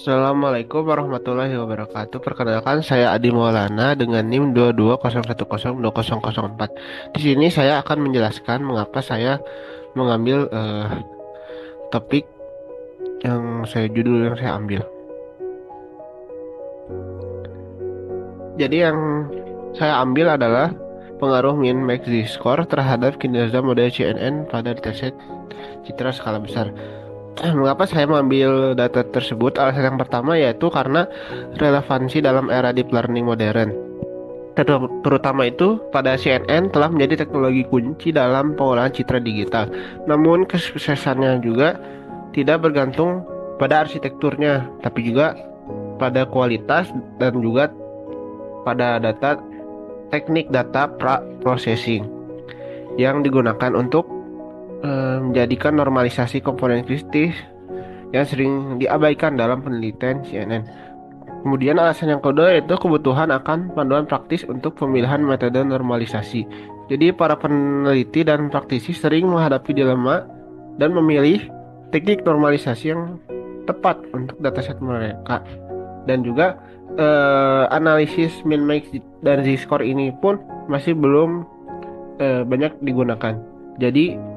Assalamualaikum warahmatullahi wabarakatuh. Perkenalkan saya Adi Maulana dengan NIM 2201020004. Di sini saya akan menjelaskan mengapa saya mengambil topik judul yang saya ambil. Jadi yang saya ambil adalah pengaruh min-max Z-score terhadap kinerja model CNN pada dataset citra skala besar. Mengapa saya mengambil data tersebut? Alasan yang pertama yaitu karena relevansi dalam era deep learning modern. Terutama itu pada CNN telah menjadi teknologi kunci dalam pengolahan citra digital. Namun kesuksesannya juga tidak bergantung pada arsitekturnya, tapi juga pada kualitas dan juga pada teknik data processing yang digunakan untuk menjadikan normalisasi komponen kritis yang sering diabaikan dalam penelitian CNN. Kemudian alasan yang kedua yaitu kebutuhan akan panduan praktis untuk pemilihan metode normalisasi. Jadi para peneliti dan praktisi sering menghadapi dilema dan memilih teknik normalisasi yang tepat untuk dataset mereka. Dan juga analisis min-max dan Z-score ini pun masih belum banyak digunakan. Jadi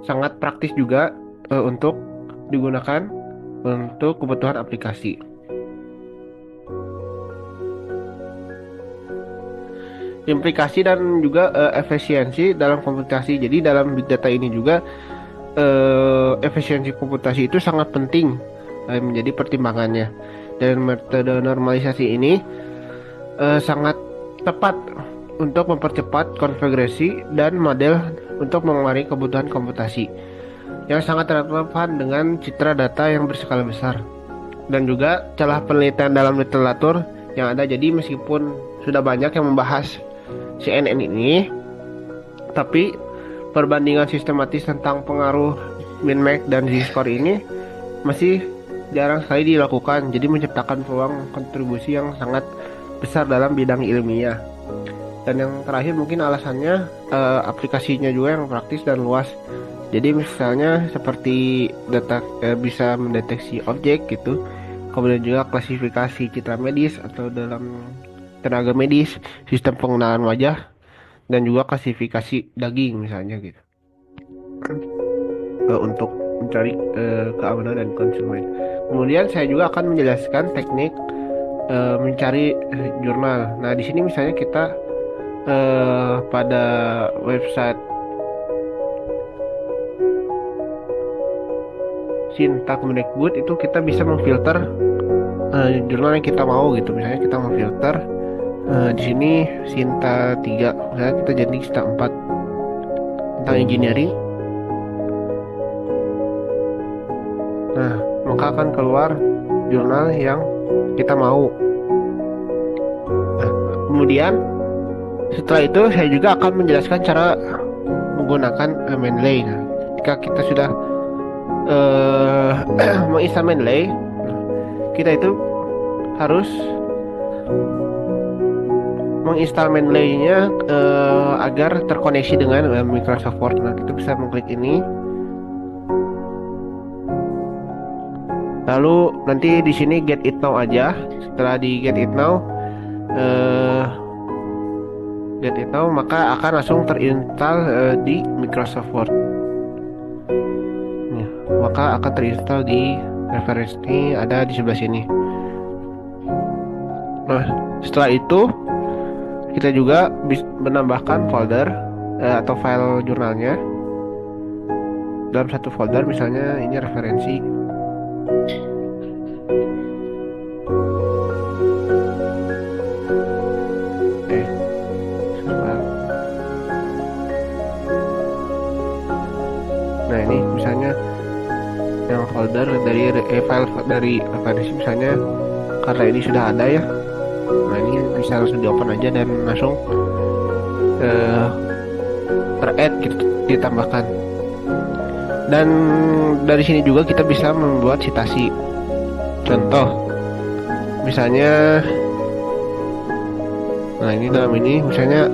sangat praktis juga untuk digunakan untuk kebutuhan aplikasi. Implikasi dan juga efisiensi dalam komputasi. Jadi dalam big data ini juga efisiensi komputasi itu sangat penting menjadi pertimbangannya. Dan metode normalisasi ini sangat tepat untuk mempercepat konfigurasi dan model untuk mengurangi kebutuhan komputasi yang sangat relevan dengan citra data yang berskala besar dan juga celah penelitian dalam literatur yang ada. Jadi meskipun sudah banyak yang membahas CNN ini, tapi perbandingan sistematis tentang pengaruh min-max dan Z-score ini masih jarang sekali dilakukan, jadi menciptakan peluang kontribusi yang sangat besar dalam bidang ilmiah. Dan yang terakhir mungkin alasannya aplikasinya juga yang praktis dan luas. Jadi misalnya seperti data bisa mendeteksi objek gitu, kemudian juga klasifikasi citra medis atau dalam tenaga medis, sistem pengenalan wajah, dan juga klasifikasi daging misalnya gitu. Untuk mencari keamanan dan konsumen. Kemudian saya juga akan menjelaskan teknik mencari jurnal. Nah di sini misalnya kita pada website Sinta Kemendikbud itu kita bisa memfilter jurnal yang kita mau gitu. Misalnya kita memfilter di sini Sinta 3, misalnya kita jadi Sinta 4 tentang engineering. Nah, maka akan keluar jurnal yang kita mau. Nah, kemudian setelah itu saya juga akan menjelaskan cara menggunakan Mendeley. Nah, jika kita sudah menginstal Mendeley, kita itu harus menginstal Mendeley-nya agar terkoneksi dengan Microsoft Word. Nah, kita bisa mengklik ini. Lalu nanti di sini get it now aja. Setelah di get it now, maka akan langsung terinstall di Microsoft Word. Ya, maka akan terinstall di reference ini, ada di sebelah sini. Nah, setelah itu kita juga bisa menambahkan folder atau file jurnalnya dalam satu folder. Misalnya ini referensi. Nah ini misalnya yang folder dari file dari referensi misalnya, karena ini sudah ada ya. Nah ini bisa langsung di open aja dan langsung ter-add gitu, ditambahkan. Dan dari sini juga kita bisa membuat citasi. Contoh misalnya, nah ini dalam ini misalnya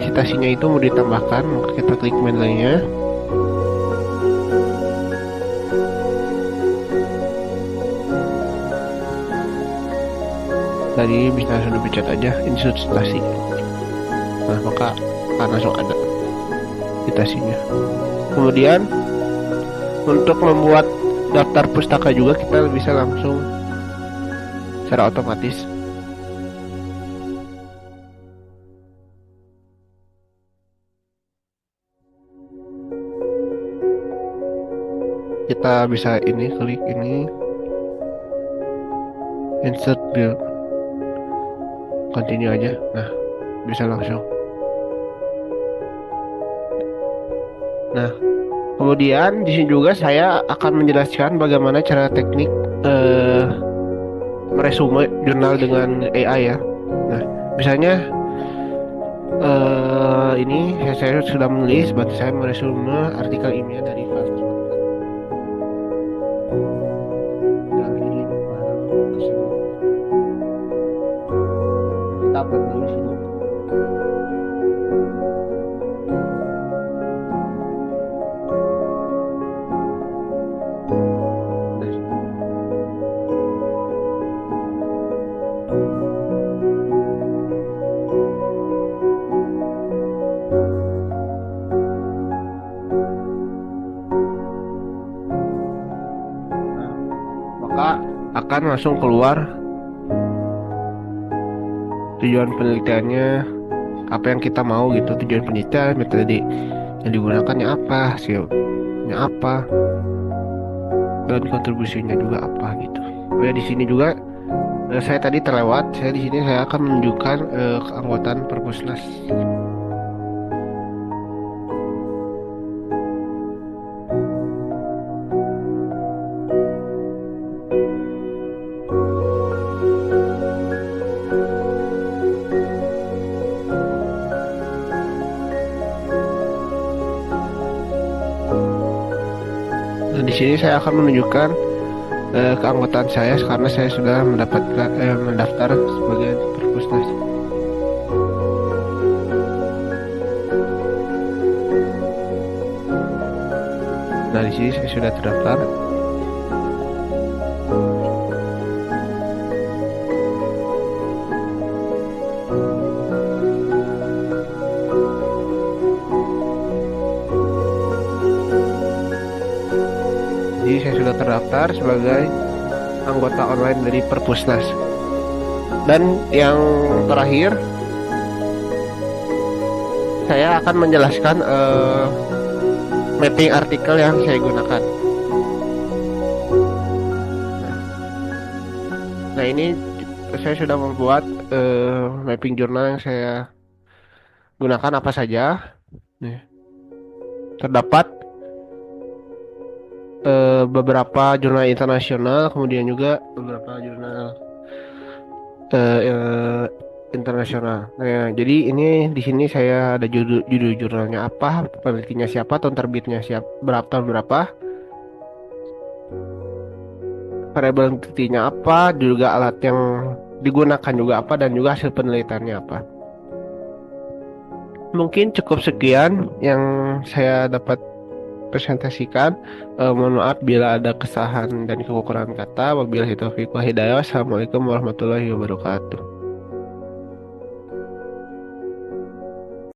citasinya itu mau ditambahkan, maka kita klik Mendeley-nya. Dari bisa sudah pencet aja instansi. Nah, maka akan langsung ada citasinya. Kemudian untuk membuat daftar pustaka juga kita bisa langsung secara otomatis. Kita bisa ini klik ini insert build, continue aja. Nah, bisa langsung. Nah, kemudian di sini juga saya akan menjelaskan bagaimana cara teknik eh, meresume jurnal dengan AI ya. Nah, misalnya ini saya sudah menulis, berarti saya meresume artikel ilmiah dari Fakultas dari tersebut. Kita upload dulu di sini. Nah, maka akan langsung keluar tujuan penelitiannya, apa yang kita mau gitu, tujuan penelitian, metode yang digunakannya apa, hasilnya apa, dan kontribusinya juga apa gitu. Oh ya, di sini juga saya tadi terlewat. Saya di sini saya akan menunjukkan keanggotaan Perpusnas. Nah, di sini saya akan menunjukkan keanggotaan saya karena saya sudah mendaftar sebagai Perpusnas. Nah, di sini saya sudah terdaftar. Jadi saya sudah terdaftar sebagai anggota online dari Perpusnas. Dan yang terakhir, saya akan menjelaskan mapping artikel yang saya gunakan. Nah, ini saya sudah membuat mapping jurnal yang saya gunakan apa saja. Nih, terdapat beberapa jurnal internasional, kemudian juga beberapa jurnal eh, internasional. Nah, jadi ini di sini saya ada judul jurnalnya apa, penelitinya siapa, tahun terbitnya siapa, berapa tahun berapa, variabel penelitinya apa, juga alat yang digunakan juga apa, dan juga hasil penelitiannya apa. Mungkin cukup sekian yang saya dapat presentasikan. Mohon maaf bila ada kesalahan dan kekurangan kata. Wabillahi taufiq wal hidayah. Wassalamualaikum warahmatullahi wabarakatuh.